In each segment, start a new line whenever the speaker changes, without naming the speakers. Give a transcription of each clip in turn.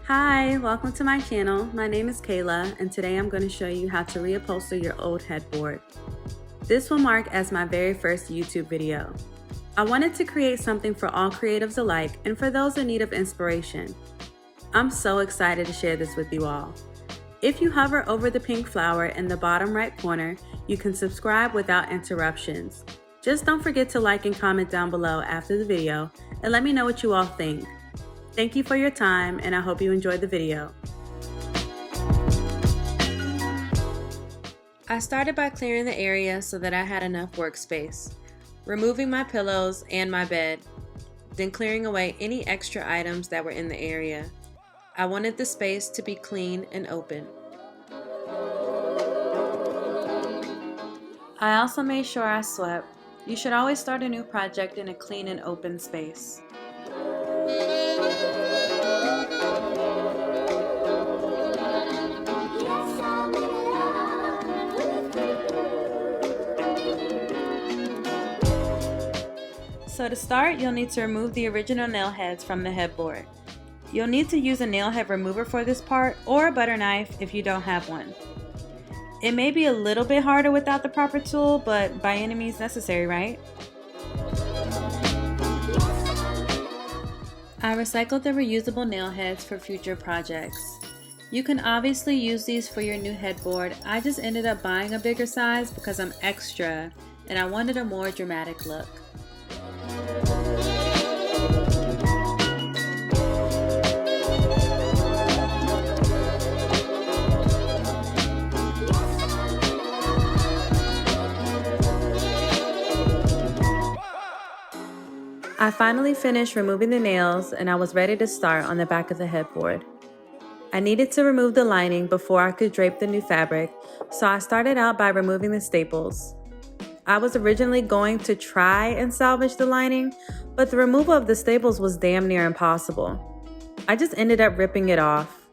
Hi, welcome to my channel. My name is Kayla and today I'm going to show you how to reupholster your old headboard. This will mark as my very first YouTube video. I wanted to create something for all creatives alike and for those in need of inspiration. I'm so excited to share this with you all. If you hover over the pink flower in the bottom right corner, you can subscribe without interruptions. Just don't forget to like and comment down below after the video and let me know what you all think. Thank you for your time, and I hope you enjoyed the video. I started by clearing the area so that I had enough workspace, removing my pillows and my bed, then clearing away any extra items that were in the area. I wanted the space to be clean and open. I also made sure I swept. You should always start a new project in a clean and open space. So to start, you'll need to remove the original nail heads from the headboard. You'll need to use a nail head remover for this part or a butter knife if you don't have one. It may be a little bit harder without the proper tool, but by any means necessary, right? I recycled the reusable nail heads for future projects. You can obviously use these for your new headboard. I just ended up buying a bigger size because I'm extra and I wanted a more dramatic look. I finally finished removing the nails and I was ready to start on the back of the headboard. I needed to remove the lining before I could drape the new fabric, so I started out by removing the staples. I was originally going to try and salvage the lining, but the removal of the staples was damn near impossible. I just ended up ripping it off.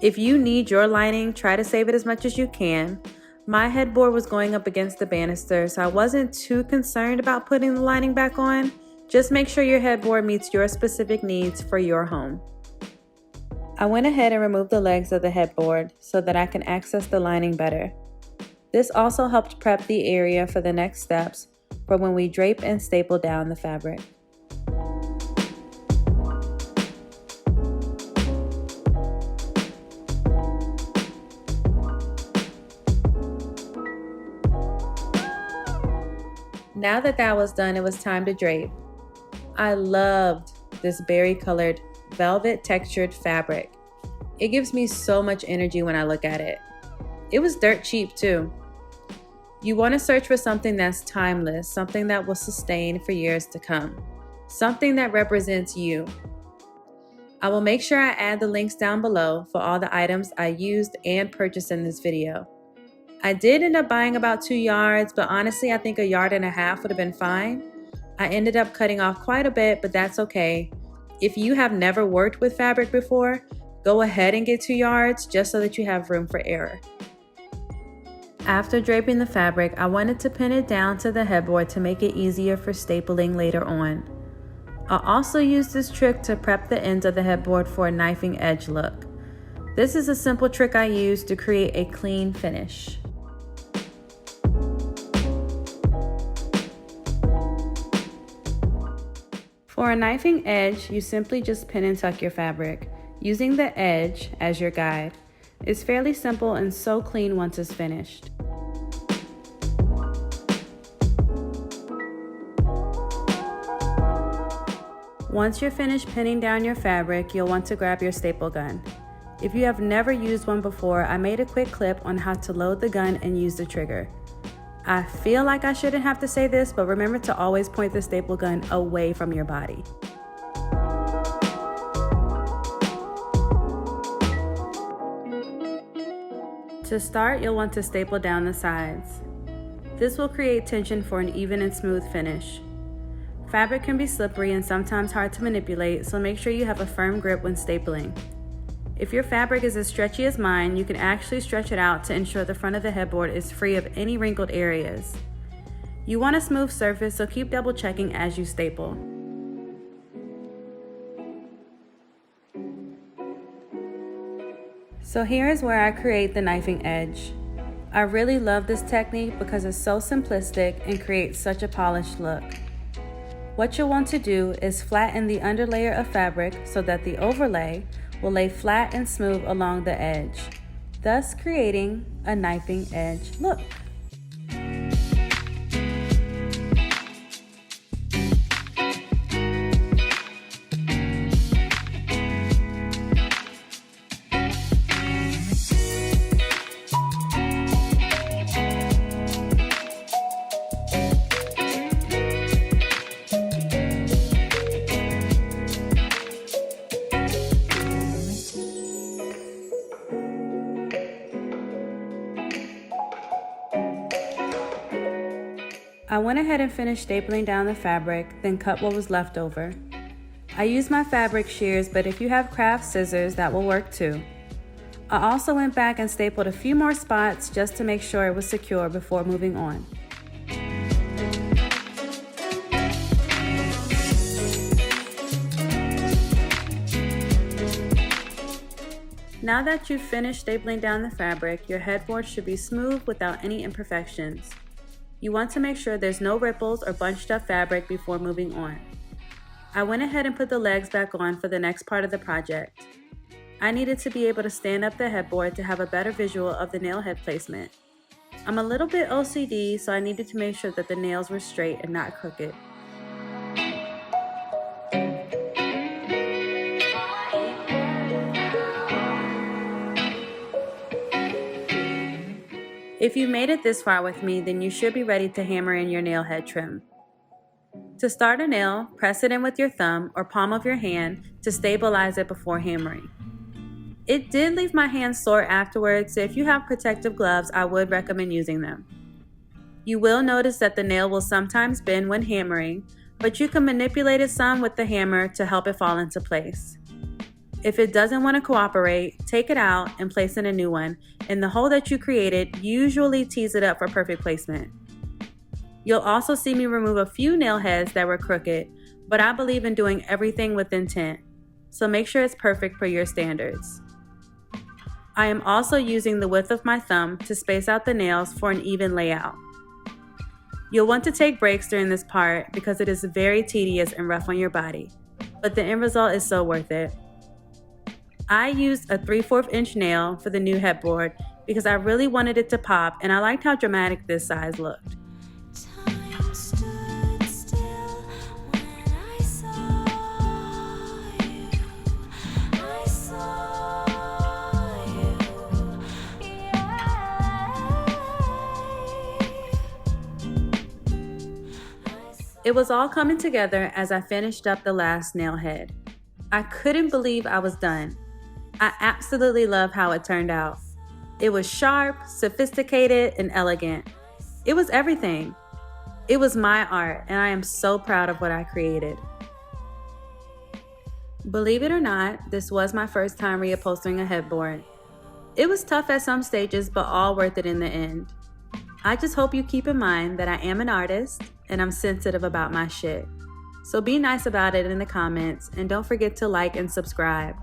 If you need your lining, try to save it as much as you can. My headboard was going up against the banister, so I wasn't too concerned about putting the lining back on. Just make sure your headboard meets your specific needs for your home. I went ahead and removed the legs of the headboard so that I can access the lining better. This also helped prep the area for the next steps for when we drape and staple down the fabric. Now that was done, it was time to drape. I loved this berry colored velvet textured fabric. It gives me so much energy when I look at it. It was dirt cheap too. You want to search for something that's timeless, something that will sustain for years to come, something that represents you. I will make sure I add the links down below for all the items I used and purchased in this video. I did end up buying about 2 yards, but honestly I think 1.5 yards would have been fine. I ended up cutting off quite a bit, but that's okay. If you have never worked with fabric before, go ahead and get 2 yards just so that you have room for error. After draping the fabric, I wanted to pin it down to the headboard to make it easier for stapling later on. I also used this trick to prep the ends of the headboard for a knifing edge look. This is a simple trick I use to create a clean finish. For a knifing edge, you simply just pin and tuck your fabric, using the edge as your guide. It's fairly simple and so clean once it's finished. Once you're finished pinning down your fabric, you'll want to grab your staple gun. If you have never used one before, I made a quick clip on how to load the gun and use the trigger. I feel like I shouldn't have to say this, but remember to always point the staple gun away from your body. To start, you'll want to staple down the sides. This will create tension for an even and smooth finish. Fabric can be slippery and sometimes hard to manipulate, so make sure you have a firm grip when stapling. If your fabric is as stretchy as mine, you can actually stretch it out to ensure the front of the headboard is free of any wrinkled areas. You want a smooth surface, so keep double checking as you staple. So here is where I create the knifing edge. I really love this technique because it's so simplistic and creates such a polished look. What you'll want to do is flatten the underlayer of fabric so that the overlay will lay flat and smooth along the edge, thus creating a knifing edge look. I went ahead and finished stapling down the fabric, then cut what was left over. I used my fabric shears, but if you have craft scissors, that will work too. I also went back and stapled a few more spots just to make sure it was secure before moving on. Now that you've finished stapling down the fabric, your headboard should be smooth without any imperfections. You want to make sure there's no ripples or bunched up fabric before moving on. I went ahead and put the legs back on for the next part of the project. I needed to be able to stand up the headboard to have a better visual of the nail head placement. I'm a little bit OCD, so I needed to make sure that the nails were straight and not crooked. If you made it this far with me, then you should be ready to hammer in your nail head trim. To start a nail, press it in with your thumb or palm of your hand to stabilize it before hammering. It did leave my hands sore afterwards, so if you have protective gloves, I would recommend using them. You will notice that the nail will sometimes bend when hammering, but you can manipulate it some with the hammer to help it fall into place. If it doesn't want to cooperate, take it out and place in a new one, and the hole that you created usually tees it up for perfect placement. You'll also see me remove a few nail heads that were crooked, but I believe in doing everything with intent, so make sure it's perfect for your standards. I am also using the width of my thumb to space out the nails for an even layout. You'll want to take breaks during this part because it is very tedious and rough on your body, but the end result is so worth it. I used a 3/4 inch nail for the new headboard because I really wanted it to pop and I liked how dramatic this size looked. It was all coming together as I finished up the last nail head. I couldn't believe I was done. I absolutely love how it turned out. It was sharp, sophisticated, and elegant. It was everything. It was my art, and I am so proud of what I created. Believe it or not, this was my first time reupholstering a headboard. It was tough at some stages, but all worth it in the end. I just hope you keep in mind that I am an artist, and I'm sensitive about my shit. So be nice about it in the comments, and don't forget to like and subscribe.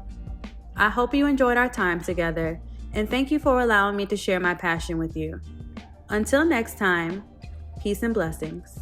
I hope you enjoyed our time together, and thank you for allowing me to share my passion with you. Until next time, peace and blessings.